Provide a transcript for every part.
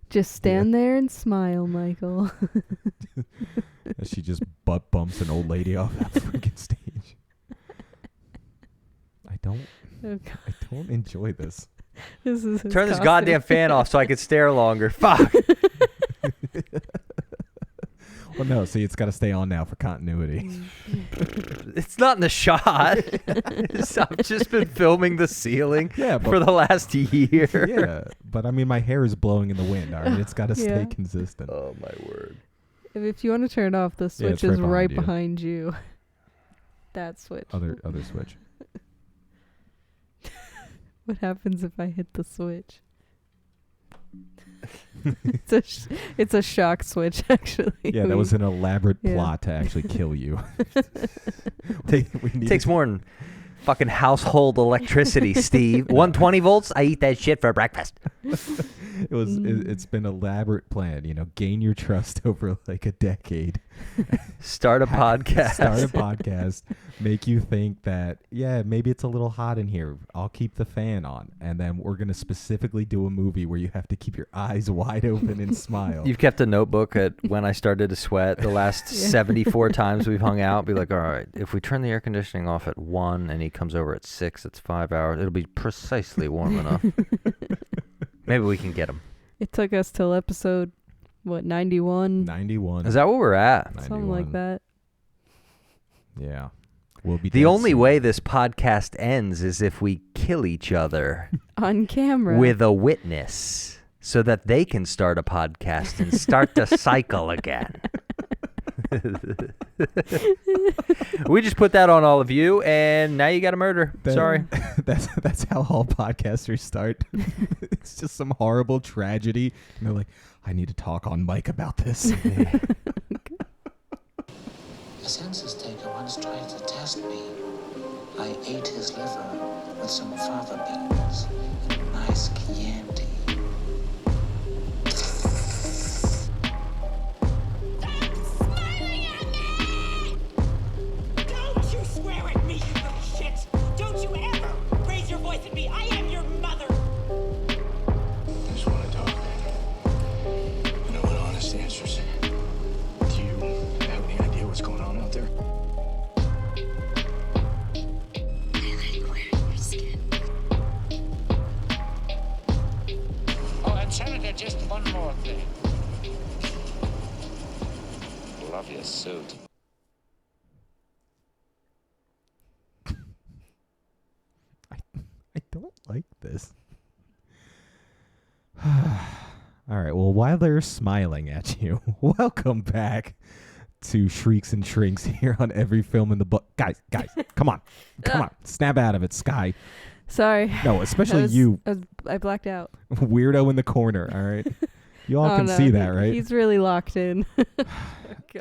Just stand there and smile, Michael. As she just butt bumps an old lady off that freaking stage. I don't enjoy this. This is Turn this goddamn fan off so I could stare longer. Fuck. Well, no, see, it's got to stay on now for continuity. It's not in the shot. I've just been filming the ceiling for the last year. Yeah, but I mean, my hair is blowing in the wind, all right? It's got to stay consistent. Oh, my word. If you want to turn it off, the switch is right behind you. That switch. Other switch. What happens if I hit the switch? It's a shock switch, actually. Yeah, that was an elaborate plot to actually kill you. Takes more than fucking household electricity, Steve. 120 volts? I eat that shit for breakfast. It's been an elaborate plan, gain your trust over like a decade. Start a podcast. Make you think that, maybe it's a little hot in here. I'll keep the fan on. And then we're going to specifically do a movie where you have to keep your eyes wide open and smile. You've kept a notebook at when I started to sweat the last 74 times we've hung out. Be like, all right, if we turn the air conditioning off at 1 and he comes over at 6, it's 5 hours. It'll be precisely warm enough. Maybe we can get him. It took us till episode, 91? 91. Is that what we're at? 91. Something like that. Yeah. We'll be the only way this podcast ends is if we kill each other. On camera. With a witness. So that they can start a podcast and start the cycle again. We just put that on all of you, and now you got a murder. Sorry. That's how all podcasters start. It's just some horrible tragedy, and they're like, I need to talk on mic about this. A census taker once tried to test me. I ate his liver with some fava beans and a nice Chianti. Just one more thing. Love your suit. I don't like this. All right, well, while they're smiling at you, welcome back to Shrieks and Shrinks here on every film in the book. Guys, come on. Snap out of it, Skye. Sorry. No, especially you. I blacked out. Weirdo in the corner, all right? You all can see that, right? He's really locked in.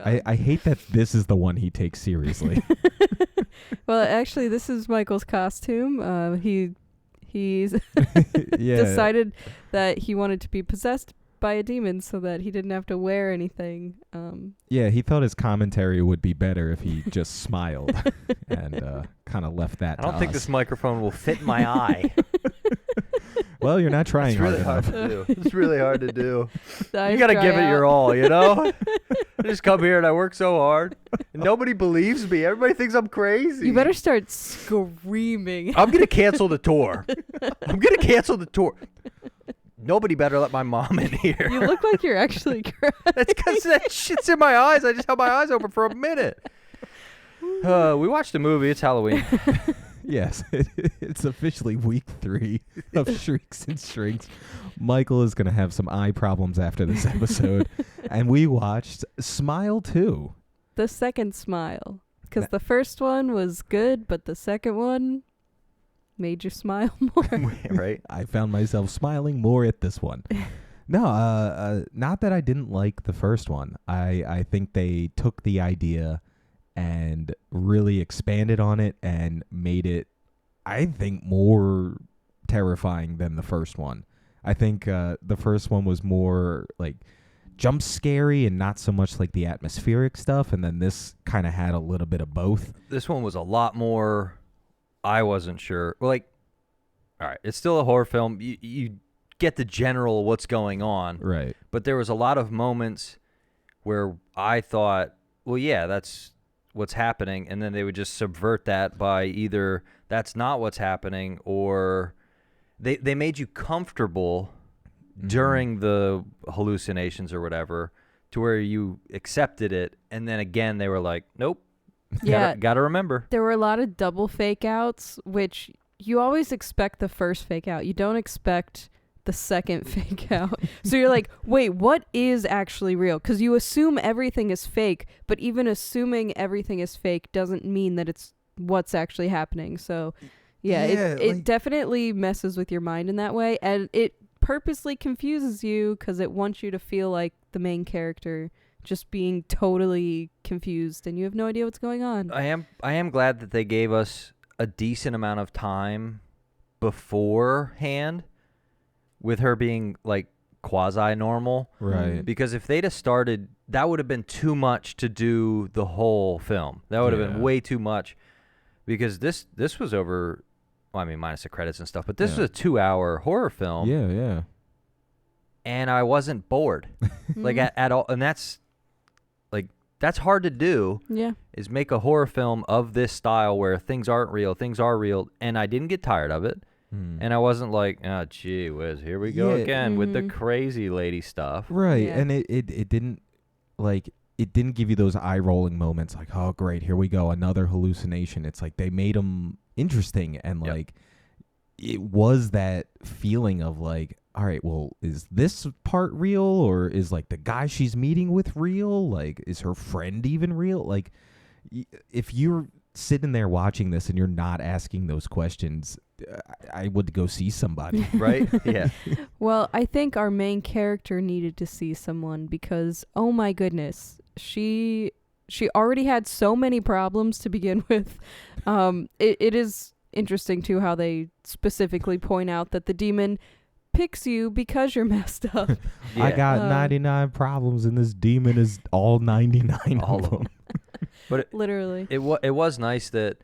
I hate that this is the one he takes seriously. Well, actually, this is Michael's costume. He's yeah. decided that he wanted to be possessed by a demon so that he didn't have to wear anything. Yeah, he thought his commentary would be better if he just smiled and kind of left that I don't think this microphone will fit in my eye. Well, you're not trying hard to do. It's really hard to do. You got to give it your all, I just come here and I work so hard. And nobody believes me. Everybody thinks I'm crazy. You better start screaming. I'm going to cancel the tour. Nobody better let my mom in here. You look like you're actually crying. That's because that shit's in my eyes. I just held my eyes open for a minute. We watched a movie. It's Halloween. Yes, it's officially week 3 of Shrieks and Shrinks. Michael is going to have some eye problems after this episode. And we watched Smile 2. The second Smile. Because the first one was good, but the second one made you smile more. Right? I found myself smiling more at this one. No, not that I didn't like the first one. I think they took the idea and really expanded on it and made it, I think, more terrifying than the first one. I think the first one was more like jump scary and not so much like the atmospheric stuff, and then this kind of had a little bit of both. This one was a lot more, I wasn't sure. Well, like, all right, it's still a horror film. You get the general what's going on. Right. But there was a lot of moments where I thought, well, yeah, that's what's happening. And then they would just subvert that by either that's not what's happening, or they made you comfortable during the hallucinations or whatever to where you accepted it. And then again, they were like, nope. Yeah. Gotta remember. There were a lot of double fake outs, which you always expect the first fake out. You don't expect the second fake out. So you're like, wait, what is actually real? Because you assume everything is fake, but even assuming everything is fake doesn't mean that it's what's actually happening. So it definitely messes with your mind in that way. And it purposely confuses you because it wants you to feel like the main character just being totally confused and you have no idea what's going on. I am glad that they gave us a decent amount of time beforehand with her being like quasi-normal. Right. Because if they'd have started, that would have been too much to do the whole film. That would have been way too much. Because this was over, well, I mean, minus the credits and stuff, but this was a 2-hour horror film. Yeah, yeah. And I wasn't bored. Like at all. And that's hard to do. Yeah. Is make a horror film of this style where things aren't real, things are real, and I didn't get tired of it. And I wasn't like, oh, gee whiz, here we go again with the crazy lady stuff. Right. Yeah. And it didn't, like, it didn't give you those eye-rolling moments like, oh, great, here we go, another hallucination. It's like they made them interesting, and, like, it was that feeling of, like, all right, well, is this part real, or is, like, the guy she's meeting with real? Like, is her friend even real? Like, if you're sitting there watching this and you're not asking those questions, I would go see somebody. Right? Yeah. Well, I think our main character needed to see someone because, oh my goodness, she already had so many problems to begin with. It is interesting, too, how they specifically point out that the demon picks you because you're messed up. Yeah. I got 99 problems, and this demon is all 99 All of them. But Literally. it was nice that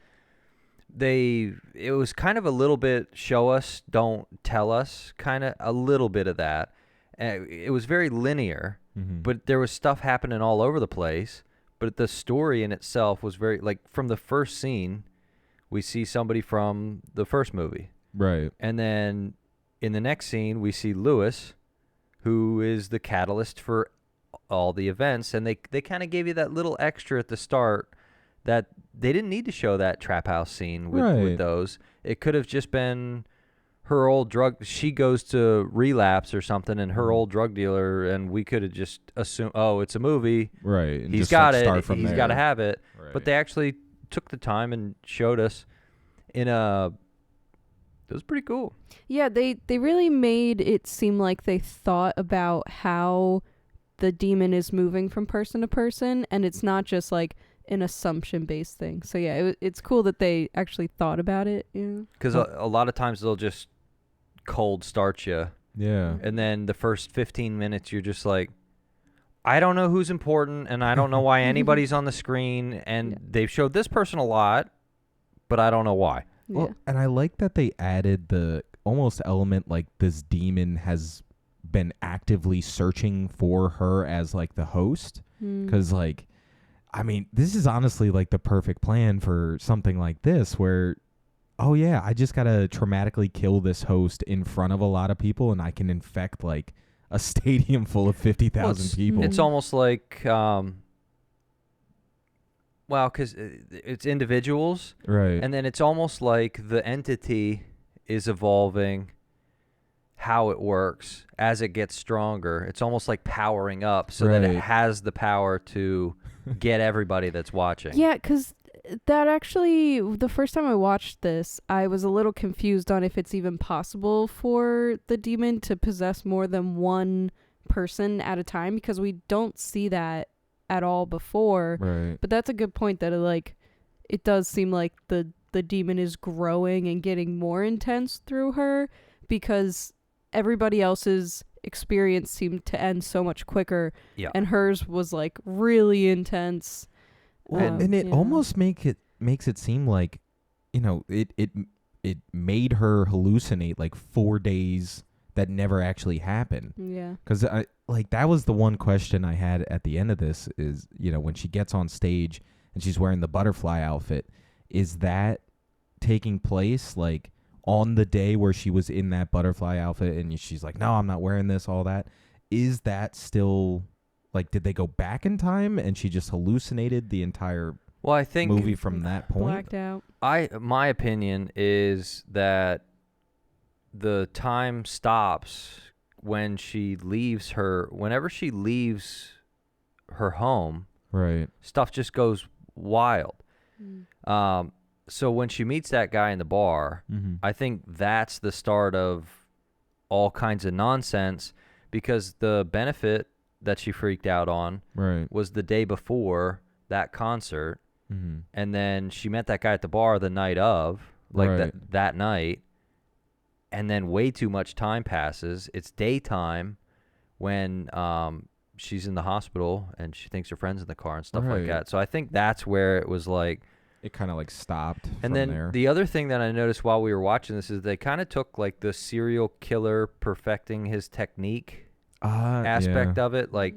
it was kind of a little bit show us, don't tell us, kind of a little bit of that. It was very linear, but there was stuff happening all over the place. But the story in itself was very, like, from the first scene, we see somebody from the first movie. Right. And then in the next scene, we see Lewis, who is the catalyst for all the events. And they kind of gave you that little extra at the start that they didn't need to show that trap house scene with those. It could have just been her old drug. She goes to relapse or something, and her old drug dealer, and we could have just assumed, oh, it's a movie. Right. And He's just, got like, it. start from He's there. got to have it. Right. But they actually took the time and showed us in a. It was pretty cool. Yeah, they really made it seem like they thought about how the demon is moving from person to person, and it's not just like an assumption-based thing. So yeah, it's cool that they actually thought about it. Yeah. Because a lot of times they'll just cold start you. Yeah. And then the first 15 minutes, you're just like, I don't know who's important, and I don't know why anybody's on the screen, and they've showed this person a lot, but I don't know why. Well, and I like that they added the almost element like this demon has been actively searching for her as, like, the host. Because, like, I mean, this is honestly, like, the perfect plan for something like this where, oh, yeah, I just got to traumatically kill this host in front of a lot of people, and I can infect, like, a stadium full of 50,000 people. It's almost like, because it's individuals. Right. And then it's almost like the entity is evolving how it works as it gets stronger. It's almost like powering up so that it has the power to get everybody that's watching. Yeah, because that actually, the first time I watched this, I was a little confused on if it's even possible for the demon to possess more than one person at a time, because we don't see that at all before. Right. But that's a good point that it does seem like the demon is growing and getting more intense through her, because everybody else's experience seemed to end so much quicker. Yeah. And hers was like really intense. Well, and it almost makes it seem like, you know, it made her hallucinate like 4 days that never actually happen. Yeah. Because that was the one question I had at the end of this is, when she gets on stage and she's wearing the butterfly outfit, is that taking place like on the day where she was in that butterfly outfit and she's like, no, I'm not wearing this, all that? Is that still like, did they go back in time and she just hallucinated the entire I think movie from that point? Blacked out. My opinion is that the time stops whenever she leaves her home, Right. stuff just goes wild. So when she meets that guy in the bar, Mm-hmm. I think that's the start of all kinds of nonsense, because the benefit that she freaked out on Right. was the day before that concert. Mm-hmm. And then she met that guy at the bar the night of, like Right. that night. And then way too much time passes. It's daytime when she's in the hospital and she thinks her friend's in the car and stuff like Right. that. So I think that's where it was like. It kind of like stopped And from then there. the other thing that I noticed while we were watching this is they kind of took like the serial killer perfecting his technique aspect of it. Like,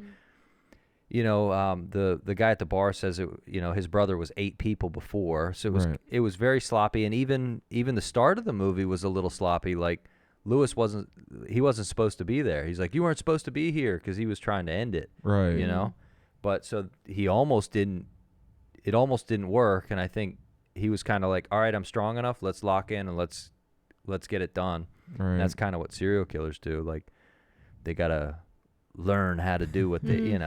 the guy at the bar says his brother was 8 people before, so it was very sloppy, and even the start of the movie was a little sloppy. Like Lewis wasn't supposed to be there. He's like, you weren't supposed to be here, because he was trying to end it, Right. But so he almost didn't. It almost didn't work, and I think he was kind of like, all right, I'm strong enough. Let's lock in and let's get it done. Right. And that's kind of what serial killers do. Like they gotta learn how to do what they,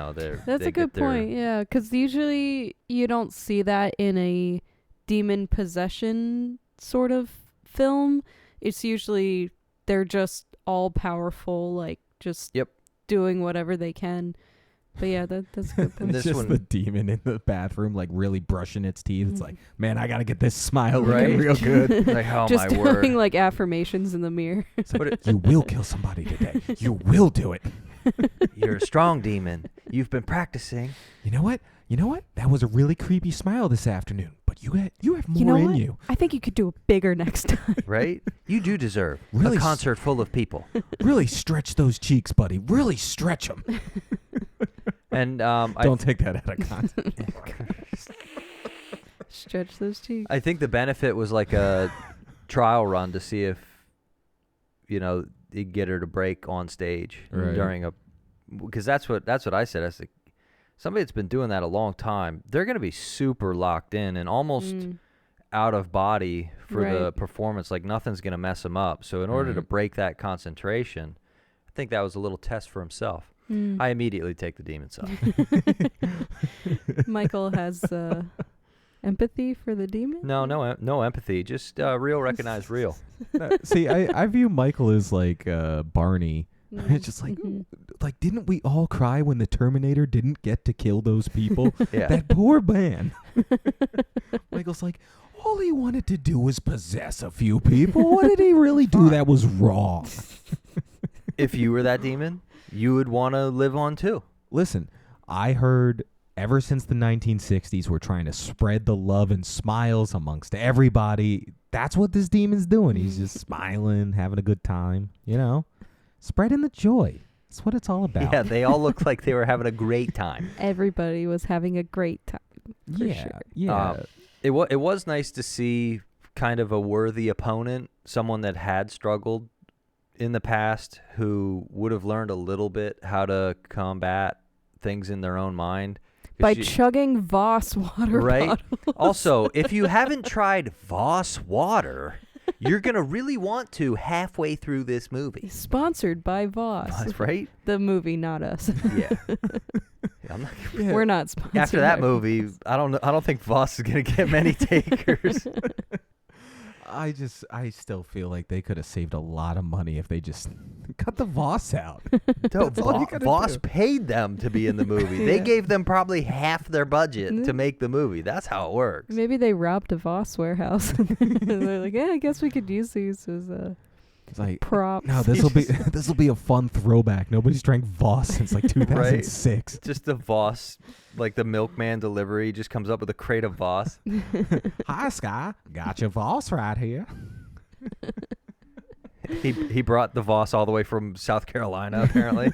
That's a good point. Yeah, because usually you don't see that in a demon possession sort of film. It's usually they're just all powerful, like just doing whatever they can. But yeah, that's a good point. It's just the demon in the bathroom, like really brushing its teeth. It's like, man, I gotta get this smile looking real good. Like, oh just my word. doing like affirmations in the mirror. You will kill somebody today. You will do it. You're a strong demon. You've been practicing. You know what? That was a really creepy smile this afternoon. But you have more You know in what? you. I think you could do it bigger next time. Right? You do deserve Really a concert full of people. Really stretch those cheeks, buddy. Really stretch them. And Don't take that out of context. Stretch those cheeks. I think the benefit was like a trial run to see if, you get her to break on stage during because that's what I said. I was like, somebody that's been doing that a long time, they're going to be super locked in and almost out of body for the performance. Like nothing's going to mess them up. So in order to break that concentration, I think that was a little test for himself. I immediately take the demon side. Michael has empathy for the demon? No empathy. Just real recognize real. See, I view Michael as like Barney. It's just like, didn't we all cry when the Terminator didn't get to kill those people? Yeah. That poor man. Michael's like, all he wanted to do was possess a few people. What did he really do that was wrong? If you were that demon, you would want to live on too. Listen, I heard ever since the 1960s, we're trying to spread the love and smiles amongst everybody. That's what this demon's doing. He's just smiling, having a good time, spreading the joy. That's what it's all about. Yeah, they all looked like they were having a great time. Everybody was having a great time. For sure. Yeah. It was nice to see kind of a worthy opponent, someone that had struggled in the past, who would have learned a little bit how to combat things in their own mind. By chugging Voss water bottles. Also, if you haven't tried Voss water, you're going to really want to halfway through this movie. Sponsored by Voss. Right? The movie, not us. Yeah. We're not sponsored. After that by movie, Voss. I don't think Voss is going to get many takers. I still feel like they could have saved a lot of money if they just cut the Voss out. No, Voss paid them to be in the movie. They gave them probably half their budget to make the movie. That's how it works. Maybe they robbed a Voss warehouse. They're like, I guess we could use these as It's like props. No, this will be a fun throwback. Nobody's drank Voss since like 2006. Right? Just the Voss, like the milkman delivery, just comes up with a crate of Voss. Hi, Skye. Got your Voss right here. He brought the Voss all the way from South Carolina, apparently.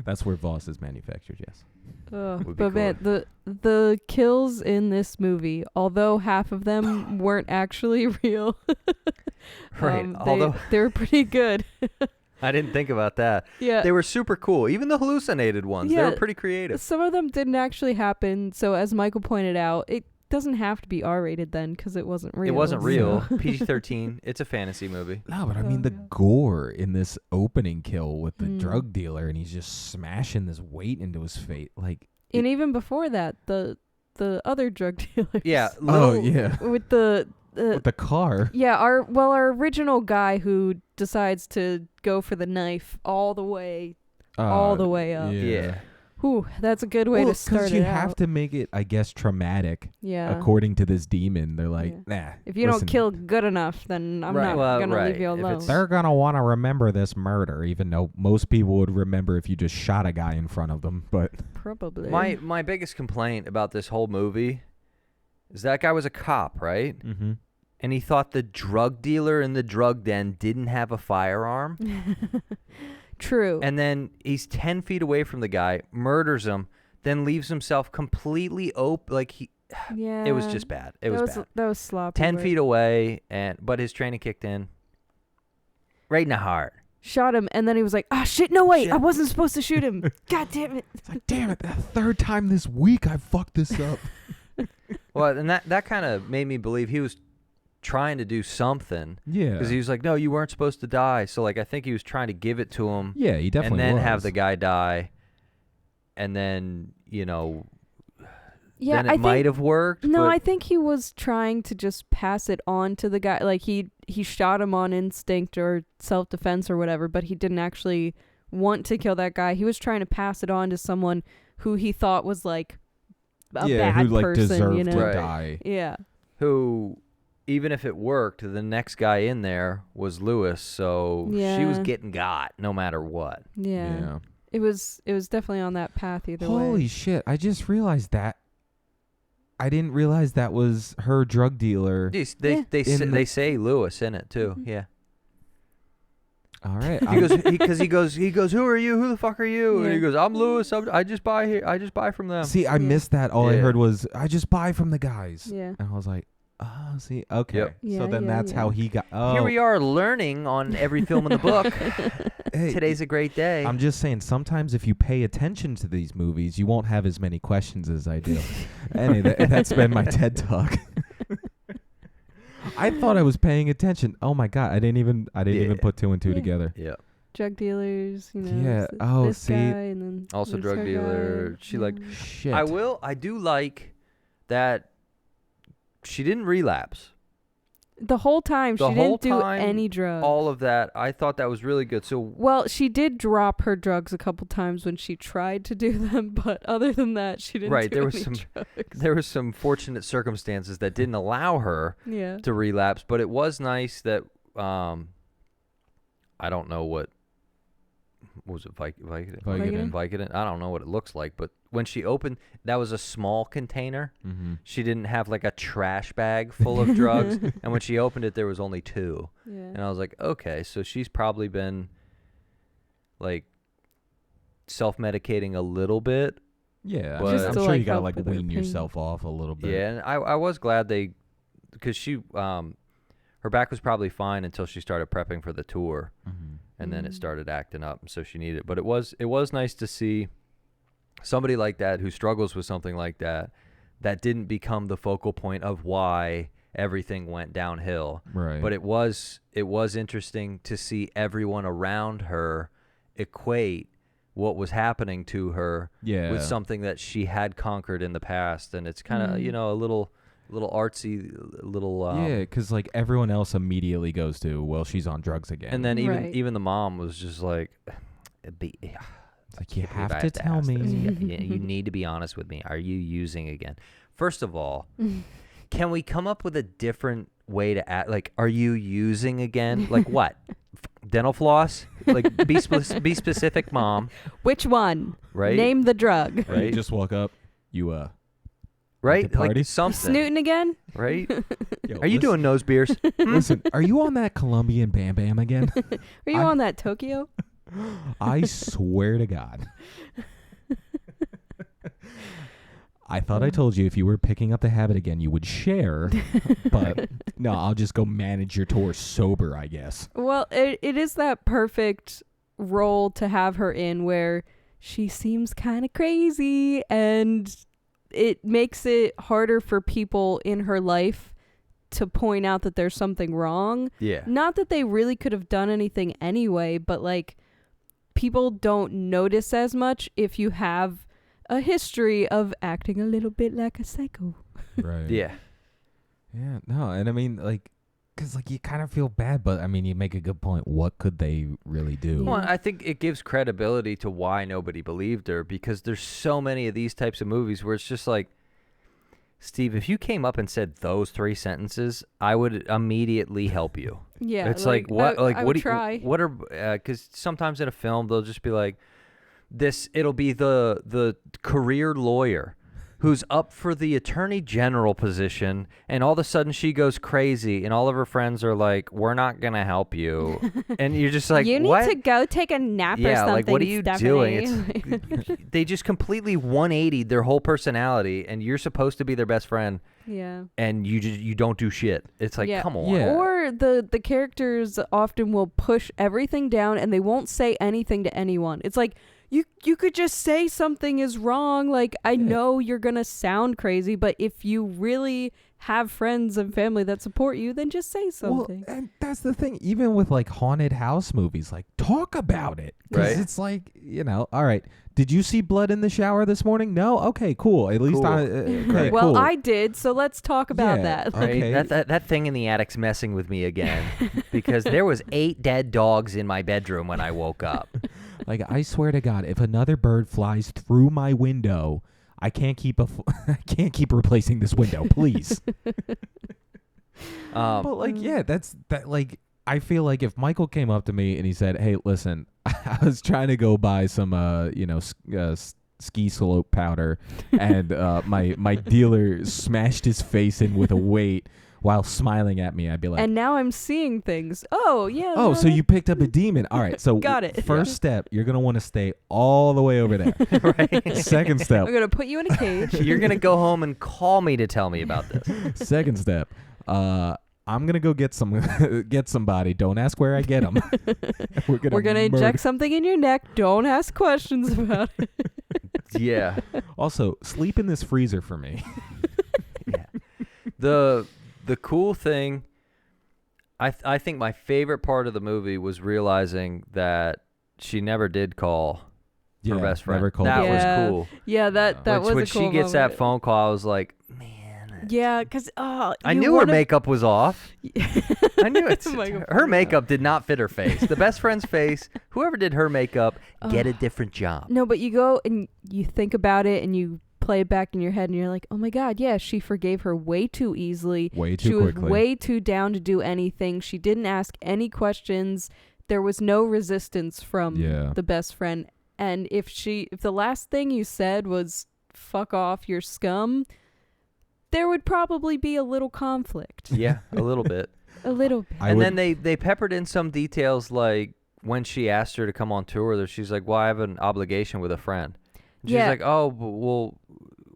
That's where Voss is manufactured, yes. Would be But man, the kills in this movie, although half of them weren't actually real, Right. Although they were pretty good. I didn't think about that. Yeah. They were super cool. Even the hallucinated ones, they Yeah. were pretty creative. Some of them didn't actually happen. So as Michael pointed out, it doesn't have to be R-rated then because it wasn't real. It wasn't so- real. PG-13. It's a fantasy movie. No, but I mean Oh, the yeah. gore in this opening kill with the Mm. drug dealer, and he's just smashing this weight into his face. Like, And even before that, the other drug dealers. Yeah. oh Little, yeah, With the with the car. yeah, our original guy who decides to go for the knife all the way up. Yeah. Whew, that's a good way Well, to start you it have out. to make it, I guess, traumatic. Yeah. According to this demon, they're like, nah. If you listen, don't kill good enough, then I'm Right. not Well, gonna right. leave you If alone. it's- they're gonna want to remember this murder, even though most people would remember if you just shot a guy in front of them. But Probably. My biggest complaint about this whole movie is that guy was a cop, right? mm-hmm. And he thought the drug dealer in the drug den didn't have a firearm. True. And then he's 10 feet away from the guy, murders him, then leaves himself completely open. Like yeah. it was just bad. It was bad. That was sloppy. 10 work. feet away, but his training kicked in right in the heart. Shot him, and then he was like, "Ah, shit! No, wait! Shit. I wasn't supposed to shoot him. God damn it!" It's like, damn it, the third time this week I fucked this up. Well, and that kind of made me believe he was trying to do something. Yeah. Because he was like, no, you weren't supposed to die. So, like, I think he was trying to give it to him. Yeah, he definitely and then was. have the guy die. And then, Yeah, then I it might think. have worked. No, but I think he was trying to just pass it on to the guy. Like he shot him on instinct or self-defense or whatever, but he didn't actually want to kill that guy. He was trying to pass it on to someone who he thought was like a bad who like person, deserved you know. to Right. die. Yeah. who, even if it worked, the next guy in there was Lewis. So she was Yeah. getting got no matter what. Yeah. It was definitely on that path either way. Holy shit! I just realized that. I didn't realize that was her drug dealer. They Yeah. they say Lewis in it too. Mhm. Yeah. All right. He goes, who are you? Who the fuck are you? And he Yeah. goes, I'm Lewis. I just buy here. I just buy from them. See, I Yeah. missed that. All I Yeah. heard was, I just buy from the guys. Yeah. And I was like, oh, see, okay. Yep. Yeah, So then yeah, that's yeah. how he got. Oh, Here we are learning on every film in the book. hey, Today's a great day. I'm just saying, sometimes if you pay attention to these movies, you won't have as many questions as I do. Anyway, that's been my TED Talk. I thought I was paying attention. Oh my god, I didn't even put two and two Yeah. together. Yeah. Drug dealers, you know. Yeah, this oh, this see. guy and then Also this drug her dealer. guy. She, like, Yeah. Shit. I do like that she didn't relapse. The whole time The she whole didn't do time, any drugs. All of that. I thought that was really good. So Well, she did drop her drugs a couple times when she tried to do them, but other than that, she didn't Right, do there was any some- drugs. there were some fortunate circumstances that didn't allow her Yeah. to relapse, but it was nice that I don't know what was it Vicodin? Vicodin. Vicodin. I don't know what it looks like, but when she opened, that was a small container. Mm-hmm. She didn't have like a trash bag full of drugs, and when she opened it, there was only 2. Yeah. And I was like, okay, so she's probably been like self-medicating a little bit. Yeah, But- Just I'm to, sure like, you gotta help like with her wean pain. yourself off a little bit. Yeah, and I was glad because she her back was probably fine until she started prepping for the tour, Mm-hmm. and then it Mm. started acting up, and so she needed it. But it was nice to see somebody like that who struggles with something like that didn't become the focal point of why everything went downhill. Right. But it was interesting to see everyone around her equate what was happening to her yeah. with something that she had conquered in the past, and it's kind of Mm. a little artsy, little Yeah, because like everyone else immediately goes to, well, she's on drugs again. and then Right. even the mom was just like, it's like, you can't believe have I to tell ask me. this. You need to be honest with me. Are you using again? First of all, can we come up with a different way to act? Like, are you using again? Like what? Dental floss? Like, be specific, mom. Which one? Right? Name the drug. Right. You Right? just walk up. You right? the party? Like something, Snooting again? right? Yo, Are you doing nose beers? Listen, are you on that Colombian Bam Bam again? Are you on that Tokyo? I swear to God. I thought I told you if you were picking up the habit again, you would share. But no, I'll just go manage your tour sober, I guess. Well, it is that perfect role to have her in where she seems kind of crazy, and it makes it harder for people in her life to point out that there's something wrong. Yeah. Not that they really could have done anything anyway, but like people don't notice as much if you have a history of acting a little bit like a psycho. Right. Yeah. Yeah, no, and I mean, like, because, like, you kind of feel bad, but, I mean, you make a good point. What could they really do? Well, I think it gives credibility to why nobody believed her, because there's so many of these types of movies where it's just like, Steve, if you came up and said those 3 sentences, I would immediately help you. Yeah. It's like what? I What would do try. you, what are? Because sometimes in a film they'll just be like, it'll be the career lawyer who's up for the attorney general position, and all of a sudden she goes crazy, and all of her friends are like, "We're not gonna help you," and you're just like, you need "What?" to go take a nap or Yeah, something. like what are you Stephanie. doing? They just completely 180'd their whole personality, and you're supposed to be their best friend, Yeah. and you don't do shit. It's like, Yeah. come on. Yeah. Or the characters often will push everything down and they won't say anything to anyone. It's like you could just say something is wrong. Like, I know you're going to sound crazy, but if you really have friends and family that support you, then just say something. Well, and that's the thing. Even with, like, haunted house movies, like, talk about it. Because Right. it's like, all right, did you see blood in the shower this morning? No? Okay, cool. At least Cool. okay, Well, cool. I did, so let's talk about Yeah. that. Right? Okay. That thing in the attic's messing with me again because there was 8 dead dogs in my bedroom when I woke up. Like, I swear to God, if another bird flies through my window, I can't keep I can't keep replacing this window, please. But like, yeah, like, I feel like if Michael came up to me and he said, "Hey, listen, I was trying to go buy some ski slope powder, and my dealer smashed his face in with a weight while smiling at me," I'd be like, And now I'm seeing things. Oh, yeah. "Oh, no, so no. you picked up a demon. All right, so Got it. first step, you're going to want to stay all the way over there. Right? Second step, I'm going to put you in a cage. You're going to go home and call me to tell me about this. second step, I'm gonna go get somebody. Don't ask where I get them. We're We're going to inject something in your neck. Don't ask questions about it. Yeah. Also, sleep in this freezer for me. Yeah. The cool thing, I think my favorite part of the movie was realizing that she never did call her best friend. Never called That her. Yeah. was cool. Yeah, that was when a cool she gets moment. that phone call, I was like, man. Yeah, because I knew her makeup was off. I knew it. Makeup Her was makeup did not fit her face. The best friend's face, whoever did her makeup, get a different job. No, but you go and you think about it and you play it back in your head and you're like, oh my God, yeah, she forgave her way too easily. Way too she quickly. was way too down to do anything. She didn't ask any questions. There was no resistance from the best friend. And if the last thing you said was fuck off, you're scum, there would probably be a little conflict. Yeah, a little bit. A little bit. And then they peppered in some details, like when she asked her to come on tour with her, she's like, well, I have an obligation with a friend. And she's like, oh, well,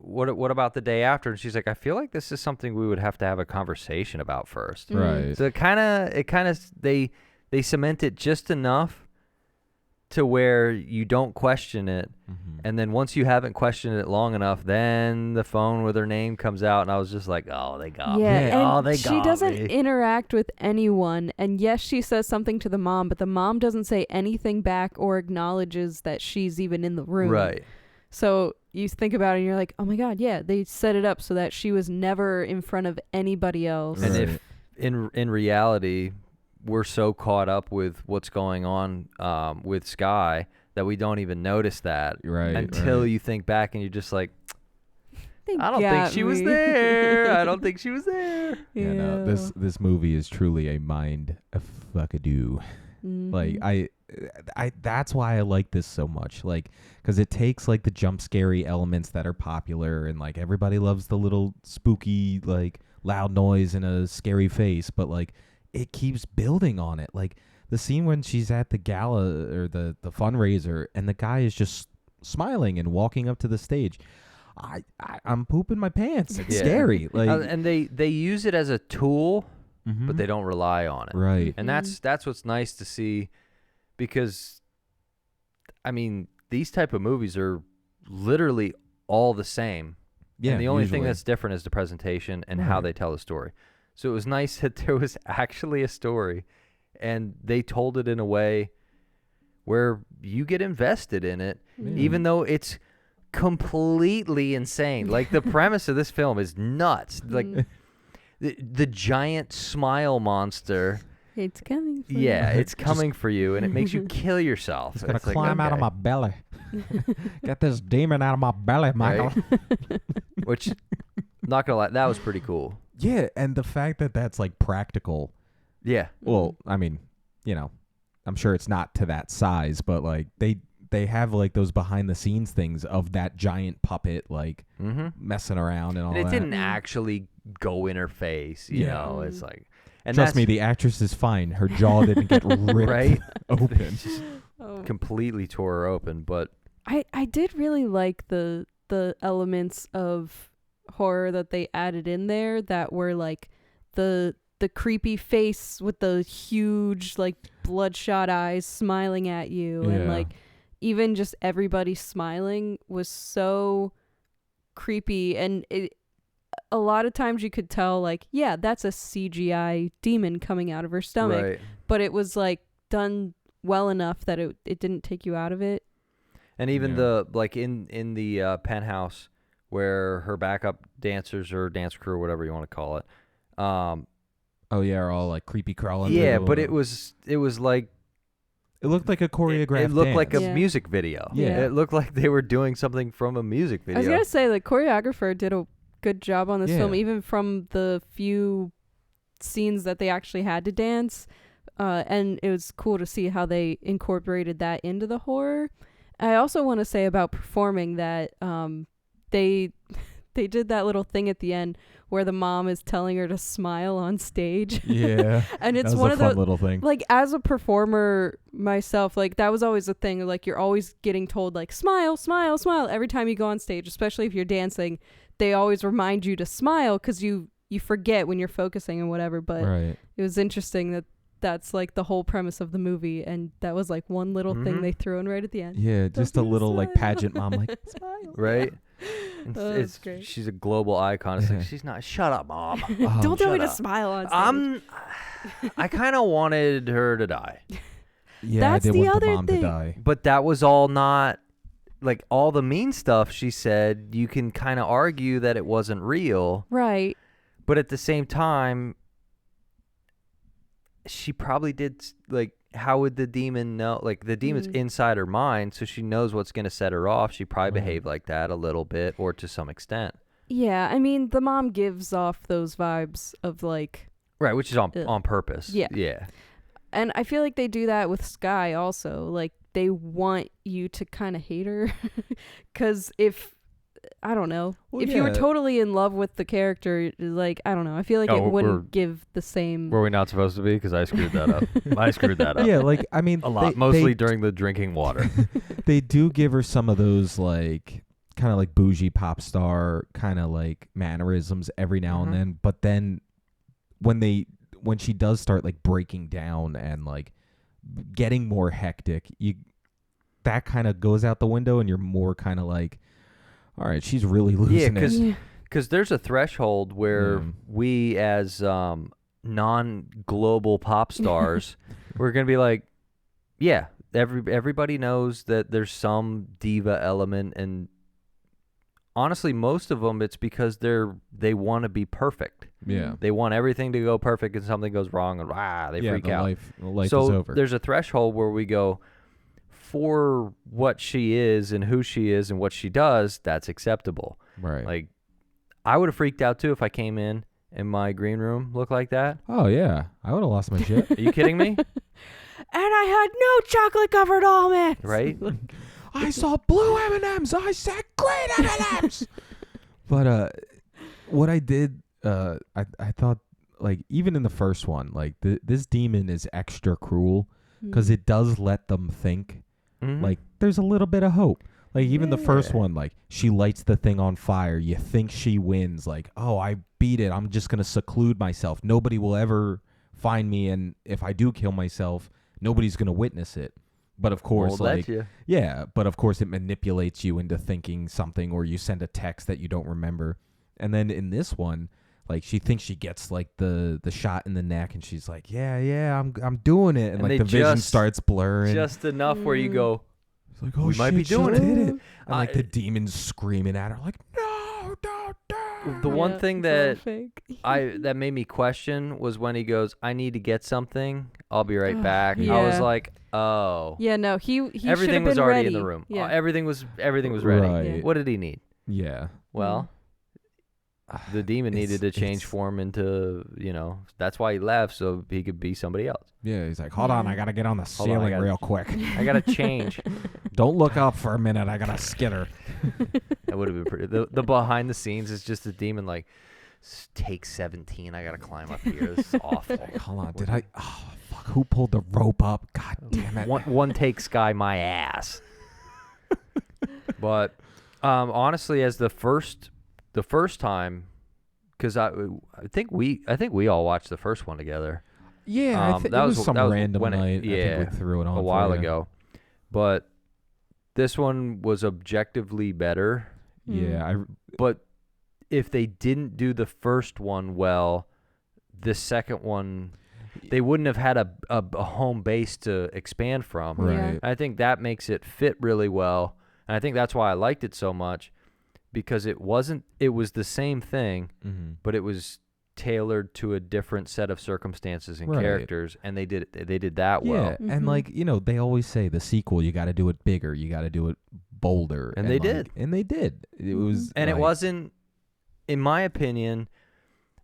what about the day after? And she's like, I feel like this is something we would have to have a conversation about first. Right. So they cement it just enough to where you don't question it. Mm-hmm. And then once you haven't questioned it long enough, then the phone with her name comes out, and I was just like, oh, they got me. Yeah, Oh, they and got she doesn't me. interact with anyone. And yes, she says something to the mom, but the mom doesn't say anything back or acknowledges that she's even in the room. Right. So you think about it and you're like, oh my God, yeah, they set it up so that she was never in front of anybody else. And Right. if in reality, we're so caught up with what's going on with Skye that we don't even notice that until you think back and you're just like, I don't think she was there. I don't think she was there. Yeah, no, this movie is truly a mind fuckadoo. Like I that's why I like this so much. Like, because it takes like the jump scary elements that are popular, and like everybody loves the little spooky like loud noise and a scary face, but like it keeps building on it. Like the scene when she's at the gala or the fundraiser, and the guy is just smiling and walking up to the stage. I'm pooping my pants. It's scary. Like, and they use it as a tool, mm-hmm. but they don't rely on it. Right. And that's what's nice to see, because I mean, these type of movies are literally all the same. Yeah. And the only thing usually. that's different is the presentation and Right. how they tell the story. So it was nice that there was actually a story, and they told it in a way where you get invested in it, even though it's completely insane. Like the premise of this film is nuts. Like the giant smile monster. It's coming. For Yeah, you. it's coming for you, and it makes you kill yourself. It's gonna like, climb out of okay. my belly. Get this demon out of my belly, Michael. Right? Which, not gonna lie, that was pretty cool. Yeah, and the fact that that's like practical. Yeah. Well, I mean, you know, I'm sure it's not to that size, but like they have like those behind the scenes things of that giant puppet like messing around and all And it that. didn't actually go in her face, you Yeah. know. It's like, and Trust me, that's the actress is fine. Her jaw didn't get ripped right open. Just Oh. completely tore her open. But I did really like the elements of horror that they added in there that were like the creepy face with the huge like bloodshot eyes smiling at you, and Yeah. like even just everybody smiling was so creepy. And a lot of times you could tell like, yeah, that's a CGI demon coming out of her stomach, right. but it was like done well enough that it didn't take you out of it. And even Yeah. the like in the penthouse where her backup dancers or dance crew or whatever you want to call it. Oh yeah, are all like creepy crawling. Yeah, through. but it was like It looked like a choreographed. it looked like a Yeah. music video. Yeah. It looked like they were doing something from a music video. I was gonna say the choreographer did a good job on this film, Yeah. even from the few scenes that they actually had to dance, and it was cool to see how they incorporated that into the horror. I also want to say about performing that they did that little thing at the end where the mom is telling her to smile on stage. Yeah. And it's that was one a of fun those, little thing. like, as a performer myself, like that was always a thing. Like you're always getting told like smile, smile, smile every time you go on stage, especially if you're dancing. They always remind you to smile because you forget when you're focusing and whatever. But Right. it was interesting that that's like the whole premise of the movie, and that was like one little thing they threw in right at the end. Yeah, just a Don't little like smile. pageant mom like smile. right? And Oh, that's great. she's a global icon. It's like, she's not. Shut up, mom. Oh, Don't tell me shut to up. smile on stage. I kind of wanted her to die, Yeah, That's I did the want the other mom thing. to die. but that was all not like all the mean stuff she said. You can kind of argue that it wasn't real, Right. but at the same time, she probably did. Like, how would the demon know? Like, the demon's inside her mind, so she knows what's going to set her off. She probably Right. behaved like that a little bit, or to some extent. Yeah, I mean, the mom gives off those vibes of like, Right, which is on Ugh. purpose. Yeah. Yeah. and I feel like they do that with Skye also. Like they want you to kind of hate her, because if I don't know, Well, if you were yeah. totally in love with the character, like I don't know, I feel like Oh, it we're- wouldn't give the same. Were we not supposed to be? Because I screwed that up. I screwed that up. Yeah, like I mean, A lot, they- mostly they, during the drinking water. they do give her some of those like kind of like bougie pop star kind of like mannerisms every now and Mhm. then, but then when she does start like breaking down and like getting more hectic, that kind of goes out the window, and you're more kind of like, all right, she's really losing it. 'cause- Yeah. Because there's a threshold where Yeah. we, as non-global pop stars, we're gonna be like, yeah, everybody knows that there's some diva element, and honestly, most of them, it's because they want to be perfect. Yeah. They want everything to go perfect, and something goes wrong, and they Yeah, freak the out. life So is over. there's a threshold where we go, for what she is and who she is and what she does, that's acceptable. Right. Like, I would have freaked out too if I came in and my green room looked like that. oh yeah, I would have lost my shit. Are you kidding me? And I had no chocolate covered almonds. Right? I saw blue M&Ms. I said green M&Ms. But what I did, I thought, like, even in the first one, like, this demon is extra cruel because it does let them think. Mhm. Like, there's a little bit of hope. Like, even the first one, like, she lights the thing on fire. You think she wins. Like, oh, I beat it. I'm just going to seclude myself. Nobody will ever find me. And if I do kill myself, nobody's going to witness it. But of course, Won't let like, you. yeah, but of course it manipulates you into thinking something, or you send a text that you don't remember. And then in this one, like, she thinks she gets like the shot in the neck, and she's like, yeah, I'm doing it. And like the vision starts blurring. Just enough where you go, It's like, oh, we shit, might be doing she it. did it. And like the demon's screaming at her, like, no, don't. The one thing it's all that fake. that made me question was when he goes, I need to get something. I'll be right back. I was Yeah. like, oh. Yeah, no, he Everything was been already ready. in the room. Yeah. Everything was ready. Right. Yeah. What did he need? Yeah. Well, the demon needed to change form into, that's why he left, so he could be somebody else. Yeah, he's like, hold on, I gotta get on the Hold on, I ceiling gotta- real quick. I got to change. Don't look up for a minute, I gotta skitter. That would have been pretty. The behind the scenes is just the demon like, take 17. I got to climb up here. This is awful. Like, hold on, did I? Oh, fuck, who pulled the rope up? God damn it. One take Skye my ass. But honestly, as the first time, because I think we all watched the first one together. Yeah, I think that it was was- some that was random when it- night. I yeah, think we threw it on a while for you. ago. But this one was objectively better. Yeah, But if they didn't do the first one well, the second one, they wouldn't have had a home base to expand from. Right. I think that makes it fit really well. And I think that's why I liked it so much, because it was the same thing, but it was tailored to a different set of circumstances and Right. characters, and they did that yeah, well. and like, they always say the sequel, you got to do it bigger, you got to do it bolder, And they like, did. and they did. It was, And it like- wasn't, in my opinion,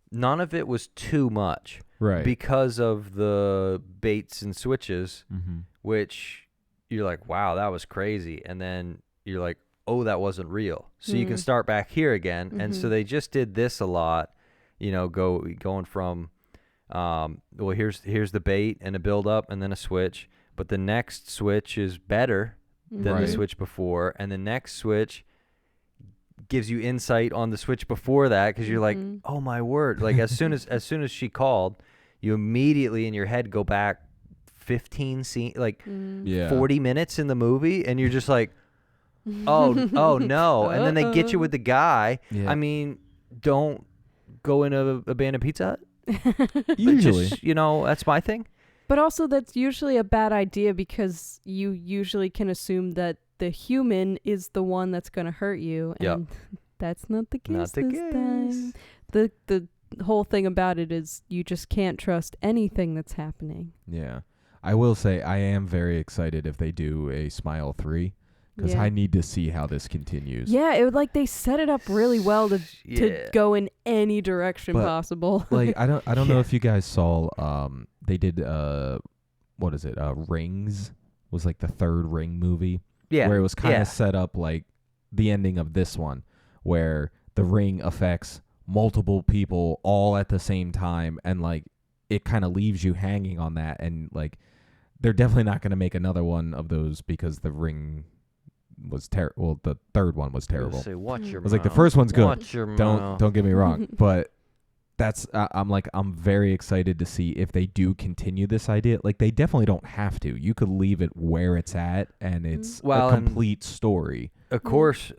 none of it was too much. right Because of the baits and switches, Mm-hmm. which you're like, wow, that was crazy. And then you're like, oh, that wasn't real. So you can start back here again. And so they just did this a lot, going from, well, here's the bait and a build up and then a switch. But the next switch is better than Right. the switch before. And the next switch gives you insight on the switch before that, because you're like, oh my word. Like as soon as she called, you immediately in your head go back 15 Yeah. 40 minutes in the movie, and you're just like, oh no. And then they get you with the guy. Yeah. I mean, don't go in a abandoned Pizza Hut. Usually. Just, that's my thing. But also, that's usually a bad idea, because you usually can assume that the human is the one that's going to hurt you, and that's not the case Not the this time. case. The whole thing about it is you just can't trust anything that's happening. Yeah. I will say I am very excited if they do a Smile 3, because Yeah. I need to see how this continues. Yeah, it would, like, they set it up really well to Yeah. go in any direction But, possible. Like, I don't know if you guys saw they did what is it? Rings was like the third Ring movie. Yeah. Where it was kind of set up like the ending of this one, where the ring affects multiple people all at the same time, and like it kind of leaves you hanging on that. And like they're definitely not going to make another one of those, because the Ring was terrible. Well, the third one was terrible. Say, watch your I was like, the mouth. first one's good. Watch your Don't mouth. don't get me wrong, but that's I'm very excited to see if they do continue this idea. Like, they definitely don't have to. You could leave it where it's at, and it's Well, a and- complete story. Of course,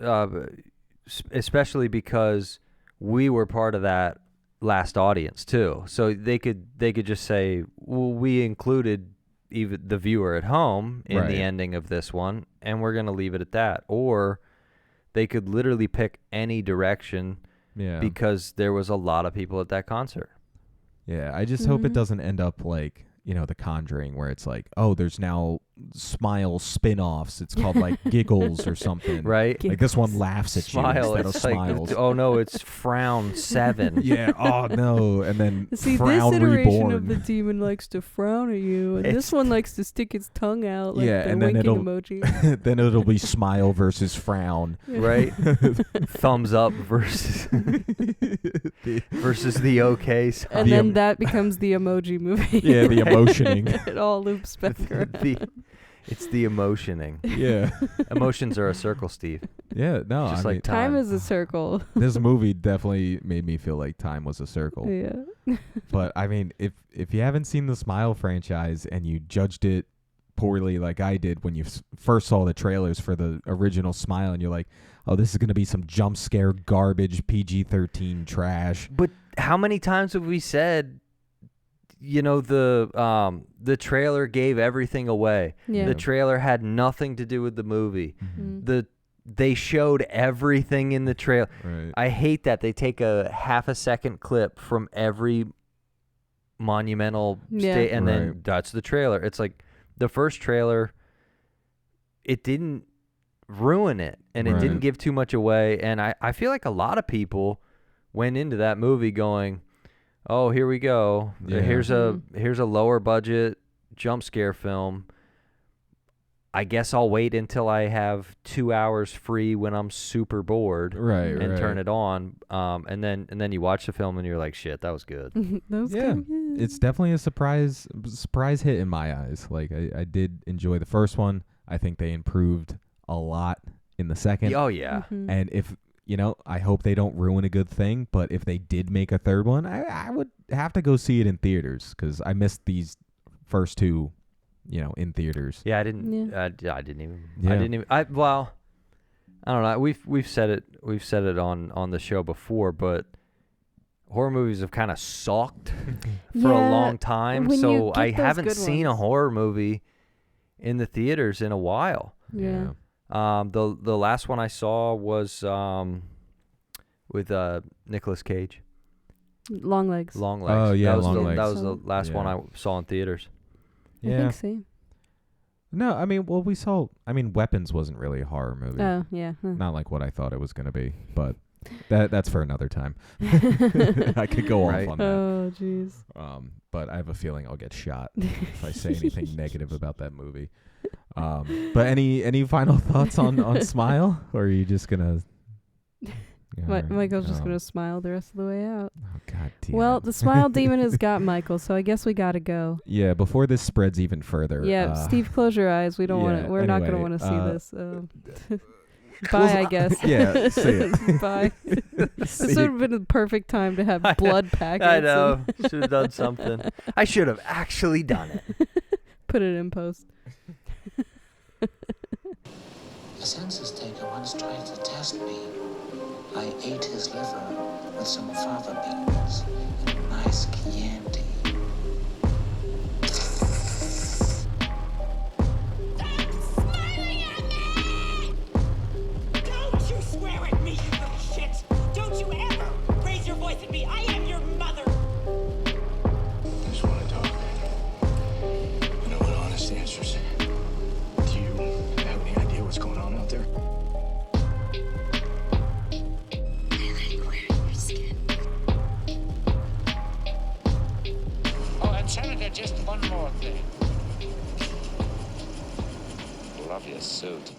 especially because we were part of that last audience too. So they could just say, well, we included even the viewer at home in Right. the ending of this one, and we're going to leave it at that. Or they could literally pick any direction, Yeah. because there was a lot of people at that concert. Yeah, I just hope it doesn't end up like, The Conjuring, where it's like, oh, there's now Smile spin-offs. It's called like Giggles or something. Right? Like this one laughs at Smile. you instead of It's like, smiles. oh no, it's Frown 7. Yeah. Oh no. And then See, Frown this iteration Reborn. of the demon likes to frown at you, and It's- this one likes to stick its tongue out like Yeah, the and then winking it'll- emoji. Then it'll be Smile versus Frown. Right? Thumbs up versus the okay sign. And The then that becomes the emoji movie. Yeah, the emotioning. It all loops back around. It's the emotioning. Yeah. Emotions are a circle, Steve. Yeah. No. Just I like mean, Time time. is a circle. this movie definitely made me feel like time was a circle. Yeah. But I mean, if you haven't seen the Smile franchise and you judged it poorly like I did when you first saw the trailers for the original Smile, and you're like, oh, this is going to be some jump scare garbage PG-13 trash. But how many times have we said, the trailer gave everything away. Yeah. The trailer had nothing to do with the movie. Mm. They showed everything in the trailer. Right. I hate that they take a half a second clip from every monumental Yeah. state, and then Right. that's the trailer. It's like the first trailer, it didn't ruin it, and it Right. didn't give too much away. And I feel like a lot of people went into that movie going, oh, here we go. Yeah. Here's a lower budget jump scare film. I guess I'll wait until I have 2 hours free when I'm super bored Right. and right. turn it on. And then you watch the film and you're like, shit, that was good. That was Yeah. kinda good. It's definitely a surprise hit in my eyes. Like I did enjoy the first one. I think they improved a lot in the second. Oh yeah. Mhm. And if I hope they don't ruin a good thing, but if they did make a third one, I would have to go see it in theaters because I missed these first two, in theaters. Yeah, I didn't. Yeah. I didn't even. Yeah. I didn't even. I don't know. We've said it. We've said it on the show before, but horror movies have kind of sucked for a Yeah, long time. when you So get I those haven't good seen a ones. horror movie in the theaters in a while. Yeah. The last one I saw was with Nicolas Cage, Long legs. Long Legs. Oh, yeah, that was Long the, Legs. That was the last one Yeah. I saw in theaters. I Yeah. think so. No, I mean, well, Weapons wasn't really a horror movie. Oh, yeah. Huh. Not like what I thought it was going to be, but that's for another time. I could go Right. off on that. Oh, jeez. But I have a feeling I'll get shot if I say anything negative about that movie. But any final thoughts on Smile, or are you just gonna? Michael's just going to smile the rest of the way out. Oh God damn. Well, it. the smile demon has got Michael, so I guess we got to go. Yeah. Before this spreads even further. Yeah, Steve, close your eyes. We don't want yeah, to. We're not going to anyway, want to see this. Bye, close- I guess. Yeah, see it. Bye. This would have been the perfect time to have I know. blood packets. I know. and Should have done something. I should have actually done it. Put it in post. A census taker once tried to test me. I ate his liver with some fava beans and a nice Chianti. Smiling at me! Don't you swear at me, you little shit! Don't you ever raise your voice at me! I am your mother! I just want to talk. I don't want honest answers. Do you have any idea what's going on out there? I like wearing your skin. Oh, and Senator, just one more thing. Love your suit.